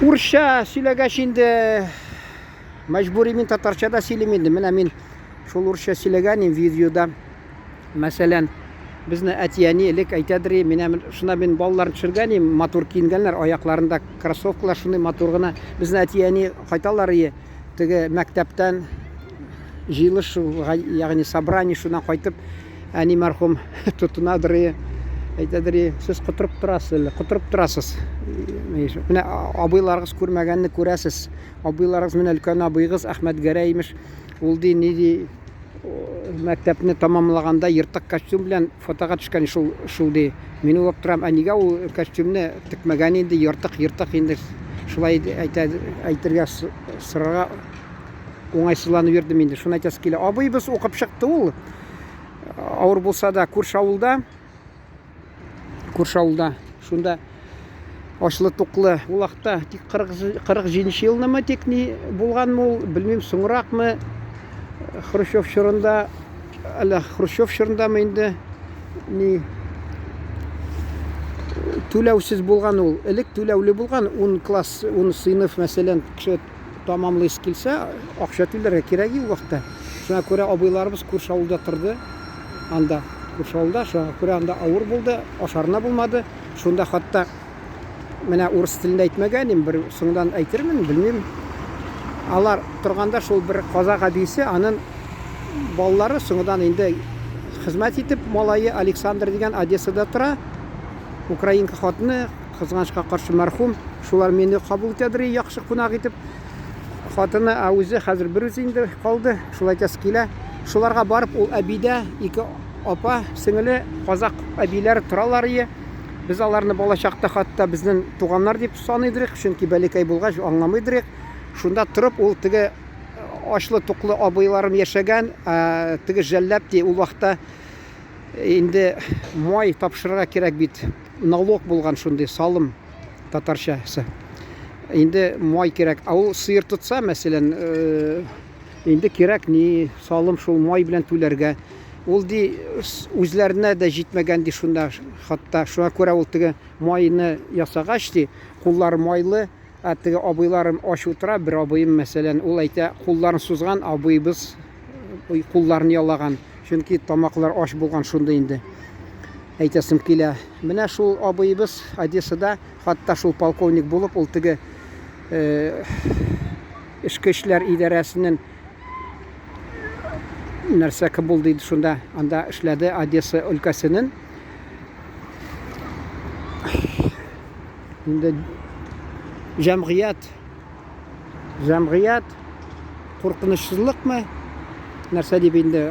Урысча сөйләгәч инде мәҗбүри мин татарчада сөйлим инде. Менә мин шул урысча сөйләгән видеода. Мәсәлән, безне әтияни элек әйтәдер, шуна мин балаларны төшергән, матур киенгәннәр, аякларында кроссовкалар шундый матур гына. Безне әтияни кайталар, теге мәктәптән җыелыш, ягъни собрание шуннан кайтып, әни мәрхүм тотынадыр, әйтәдер, сез котырып торасыз. Менә абыйларыгыз күрмәгәнне күрәсез. Абыйларыгыз менә өлкән абыйгыз Әхмәт Гәрәй имеш. Ул ди мәктәпне тамамлаганда йыртык костюм белән фотога төшкән шул ди. Мин уйлап торам, нигә ул костюмны текмәгән инде, йыртык инде. Шулай әйтергә сырага уңайсызланып йөрдем инде. Шуны әйтәсе килә. Абыйбыз укып чыкты ул. Авыр булса да күрше авылда шунда ашлы туклы ул вакытта тик 47 елнамы тик ни булганмы ул, белмим, соңракмы Хрущев чорындамы инде ни түләүсез булган ул. Элек түләүле булган 10 класс, 10 сыйныф мәсәлән кеше тамамлыйс килсә, акча түләргә кирәк ул вакытта. Шуңа күрә абыйларыбыз күрше авылда торды. Анда күрше авылда, шуңа күрә анда авыр булды, ашарына булмады. Шунда хатта менә урыс телендә әйтмәгән, бер соңдан әйтермен, белмим. Алар торганда шул бер казак әбисе, аның балалары соңдан инде хезмәт итеп, малайы Александр дигән Одессада тора. Украинка хатыны, кызганычка каршы мәрхүм, шулар мине кабул итәдер, яхшы кунак итеп. Хатыны үзе хәзер бер үзе инде калды, шулай әйтәсе килә. Шуларга барып, ул әбидә ике апа, сеңеле казак әбиләр торалар. Biz аларны балачакта хатта безнең туганнар дип саныйдык, чөнки бәләкәй булгач аңламыйдык. Шунда торып, ул теге ашлы туклы абыйларым яшәгән, теге жәлләп ди, ул вакытта инде май тапшырырга кирәк бит. Налог булган шундый салым татарчасы. Инде май кирәк. Ул сыер тотса, мәсәлән, инде кирәк ни салым шул май белән түләргә. Ул ди үзләренә дә җитмәгән ди шунда, хатта шуңа күрә ул теге майны ясагач ди, куллары майлы, теге абыйларым аш утыра, бер абыем мәсәлән, ул әйтә, кулларын сузган, абыйбыз кулларын ялаган, чөнки тамаклар аш булган шунда инде. Әйтәсем килә. Менә шул абыйбыз Одессада, хатта шул полковник булып, ул теге эчке эшләр идарәсенең нәрсәке булды иде шунда, анда эшләде Одесса өлкәсенең. Инде җәмгыять куркынычсызлыкмы нәрсә дип инде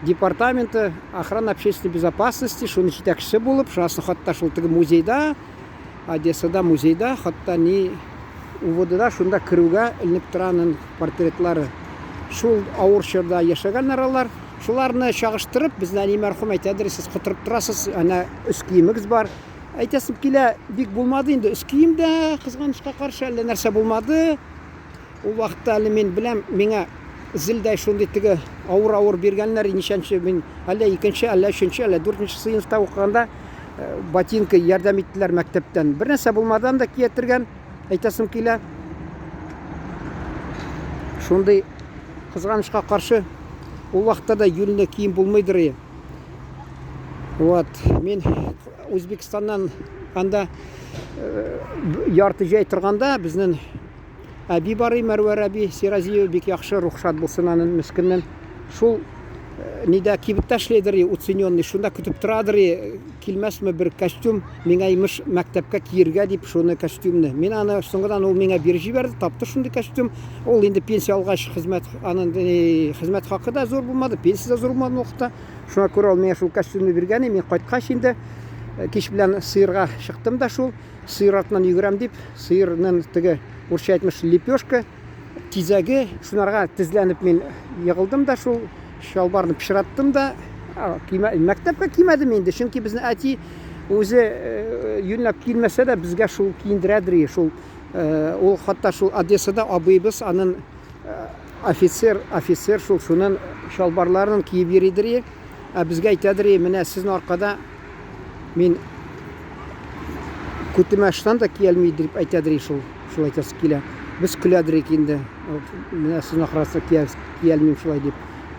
департаменты охраны общественной безопасности шуның җитәкчесе булып, шусы хатта шул теге музейда, Одессада музейда, хатта ни УВДда шунда кирүгә илнеп торган портретлары. Шул авыр чорда яшәгәннәр алар. Шуларны чагыштырып, безнең әни мәрхүм әйтәдер, сез котырып торасыз, ана үз киемегез бар. Әйтәсем килә, бик булмады инде. Үз киемдә кызганычка каршы әллә нәрсә булмады. Ул вакытта әле мин беләм, миңа зилдә шундый теге авыр биргәннәр, ничәнче мин, әллә 2нче, әллә 3нче, әллә 4нче сыйныфта укыганда ботинка ярдәм иттеләр мәктәптән. Бер нәрсә булмадан да киятергән. Әйтәсем килә, шундый кызганычка каршы ул вакытта да юлне кием булмыйдыр. Вот, мин Үзбекстаннан анда ярты җәй торганда безнең әби бар, Мәрвәр әби, Сиразиев, бик яхшы, рухшат булсын аның мискеннән. Шул нидә кибеттә эшләйдер, уцененный, шунда көтеп торадыр, килмәсме бер костюм, миңа имеш мәктәпкә киергә дип шуны костюмны. Мин аны соңгыдан ул миңа биреп җибәрде, тапты шундый костюм. Ул инде пенсия алгач хезмәт хакы да зур булмады, пенсия да зур булмады вакытта. Шуңа күрә ул миңа шул костюмны биргән, мин кайткач инде кич белән сыерга чыктым да шул, сыер артыннан йөгерәм дип, сыерның теге урысча әйтмеш лепешка, тизәге, шунарга тезләнеп мин егылдым да шул шалбарны пешераттым да, мәктәпкә кимәдем инде, чөнки безнең әти үзе юнлап килмәсә дә безгә шул киендерәдер, шул ул хатта шул Одессада абыйбыз аның офицер шул шуның шалбарларын киеп йөридер, безгә әйтәдер, менә сезнең аркада мин күтемәштан да килмей дип әйтәдер шул. Шулай әйтәсе килә. Без көләдер инде. Менә сезне ахрысы килмим шулай дип.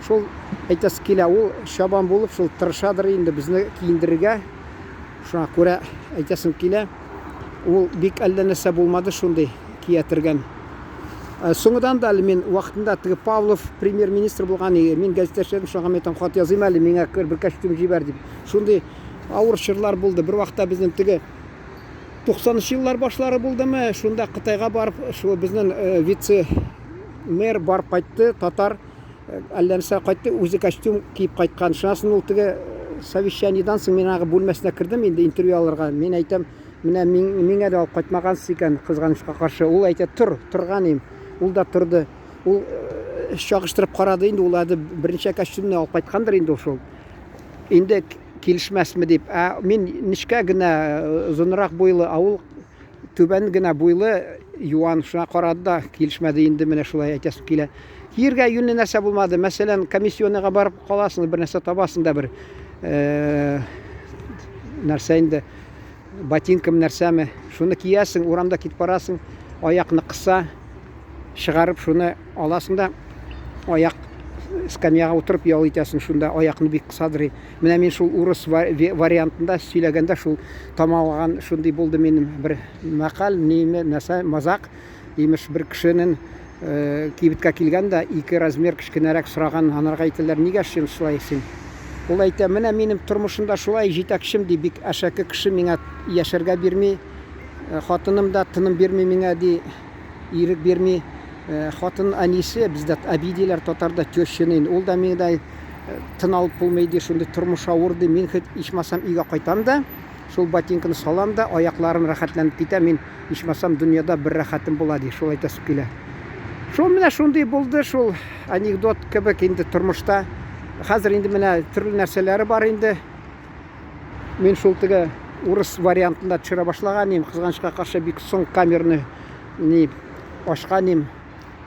Шул әйтәсе килә, ул шабан булып шул тырышадыр инде безне киендерергә. Шуңа күрә әйтәсем килә. Ул бик әллә нәрсә булмады шундый киятергән. Соңыдан да әле мин вакытында теге Павлов премьер-министр булган, мин газетәшләрем шуңа мәйтәм хат языйм әле, миңа бер костюм җибәр дип. Шундый авыр чорлар булды. Бер вакытта безнең теге 90-нчы еллар башлары булдымы, шунда Кытайга барып, шу безнең вице-мэр барып кайтты, татар әллә нәрсә кайтты, үзе костюм киеп кайткан. Шунасын ул теге совещаниедан соң мин аңа бүлмәсенә кердем инде интервью алырга. Мин әйтәм, менә миңа да алып кайтмагансыз икән, кызганычка каршы. Ул әйтә, торган идем. Ул да торды. Ул чагыштырып карады инде, ул ады беренче костюмны алып кайткандыр инде ул. Инде килешмәсме дип. Мин ничкә генә озынрак буйлы, ул түбән генә буйлы, юан, шуңа карады да килешмәде инде, менә шулай әйтәсе килә. Киергә юньле нәрсә булмады. Мәсәлән, комиссионныйга барып каласың, бер нәрсә табасың да бер нәрсә инде, ботинкам нәрсәме, шуны киясың, урамда китеп барасың, аякны кыса, чыгарып шуны аласың да, аяк скамьяга утырып ял итәсең, шунда аякны бик кысадыр. Менә мин шул урыс вариантында сөйләгәндә шул тамаган шундый булды минем бер мәкаль, нәрсә, мазак, имеш бер кешенең кибеткә килгән дә 2 размер кечкенәрәк сораган, анарга әйтәләр, нигә шулай син? Ул әйтә, менә минем тормышымда шулай җитәкчем ди, бик әшәке кеше, миңа яшәргә бирми, хатыным да тыным бирми миңа ди, ирек бирми. Хатын әнисе, бездә әбидиләр татарда тещенин, ул да миңа тын алып булмый ди, шундый тормыш авыр ди, мин ичмасам өйгә кайтам да, шул ботинканы салам да, аякларым рәхәтләнеп китә, мин ичмасам дөньяда бер рәхәтем була ди, шул әйтәсе килә. Шул менә шундый булды, шул анекдот кебек инде тормышта. Хәзер инде менә төрле нәрсәләре бар инде. Мин шул теге урыс вариантында төшерә башлаган идем, кызганычка каршы бик соң камерны ачкан идем.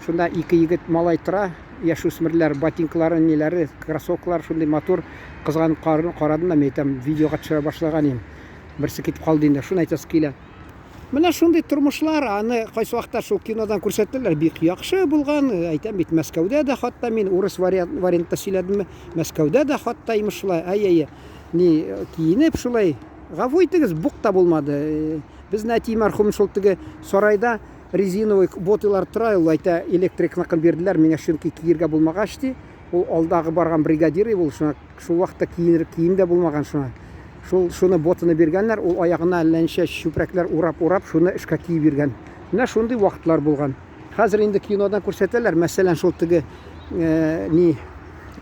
Шунда 2 егет малай тора, яшүсмерләр, ботинкалары, ниләре, кроссовкалар шундый матур, кызганып карадым да, мен әйтәм, видеога төшерә башлаган идем. Берсе китеп калды инде, шуны әйтәсе килә. Менә шундый тормышлар, аны кайсы вакытта шул кинодан күрсәттеләр, бик яхшы булган. Әйтәм бит, Мәскәүдә дә хатта мин урыс вариантта сөйләдемме, Мәскәүдә дә хатта имеш шулай, ни киенеп шулай, гафу итегез, бук та булмады. Безнең әти мәрхүм шул теге сарайда резиновый ботылар тора, ул әйтә, электрикны бирделәр, миңа чөнки киергә булмагач ди. Ул алдагы барган бригадир ул, шул вакытта кием дә булмаган шуңа. Шуны ботыны биргәннәр, ул аягына әлләнчә чүпрәкләр урап, шуны эшкә киеп биргән. Менә шундый вакытлар булган. Хәзер инде кинодан күрсәтәләр, мәсәлән, шул теге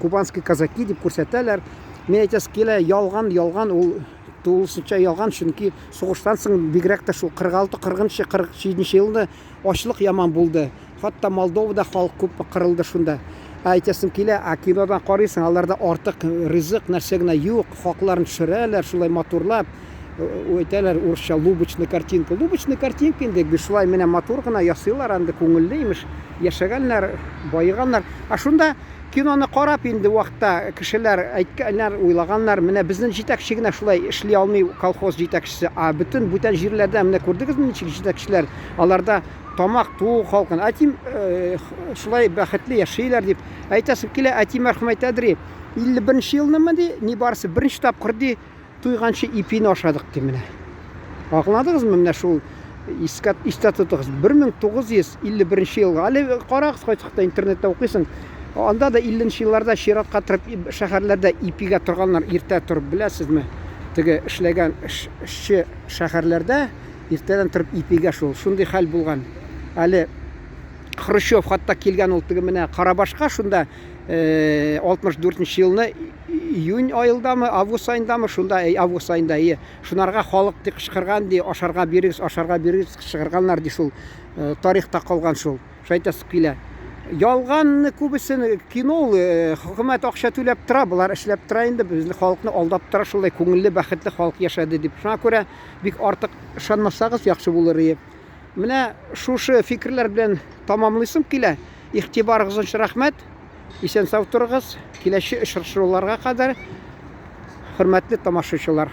кубанский казаки дип күрсәтәләр. Мен әйтәсе килә, ялган, ул тулысынча ялган, чөнки сугыштан соң бигрәк тә шул 46-40-нчы, 47-нче елда ачлык яман булды. Хатта Молдовада халык күп кырылды шунда. Әйтәсем килә, кинодан карыйсың, аларда артык ризык нәрсә генә юк, хакларын төшерәләр, шулай матурлап, әйтәләр урысча лубочная картинка. Лубочная картинка инде шулай менә матур гына ясыйлар, анда күңелле имеш, яшәгәннәр, байыганнар. Шунда киноны карап инде вакытта кешеләр әйткәннәр, уйлаганнар, менә безнең җитәкче генә шулай эшли алмый, колхоз җитәкчесе. Бүтән җирләрдә менә күрдегезме ничек җитәкчеләр, аларда тамак туу халкын. Әтим шулай бәхетле яшәйләр дип әйтәсем килә. Әтим мәрхүм әйтәдер, 51-нче елнымы ди, ни барысы беренче тапкыр ди, туйганчы ипине ашадык ди менә. Аңладыгызмы, менә шул истә тотыгыз. 1951 елга. Әле карагыз, кайчакта интернетта укыйсың. Анда да 50-нче елларда чиратка торып шәһәрләрдә ипигә торганнар, иртә торып, беләсезме? Теге эшләгән эшче шәһәрләрдә иртәдән торып ипигә шундый хәл булган. Әле Хрущев хатта килгән ул теге менә Карабашка, шунда 64-нче елны июнь айындамы, август айындамы, шунда август айында шунарга халык ди кычкырган ди, ашарга бирегез кычкырганнар ди, шул тарихта калган шул. Шайтасы килә. Ялган күбесен кино, хөкүмәт акча түләп тора, булар эшләп тора инде, безне халыкны алдап тора, шулай күңелле, бәхетле халык яшәде дип. Шуңа күрә бик артык ышанмасагыз яхшы булыр иде. Менә шушы фикерләр белән тамамлыйсым килә. Игътибарыгыз өчен рәхмәт. Исән сау торыгыз. Киләчәк очрашуларга кадәр хөрмәтле тамашачылар.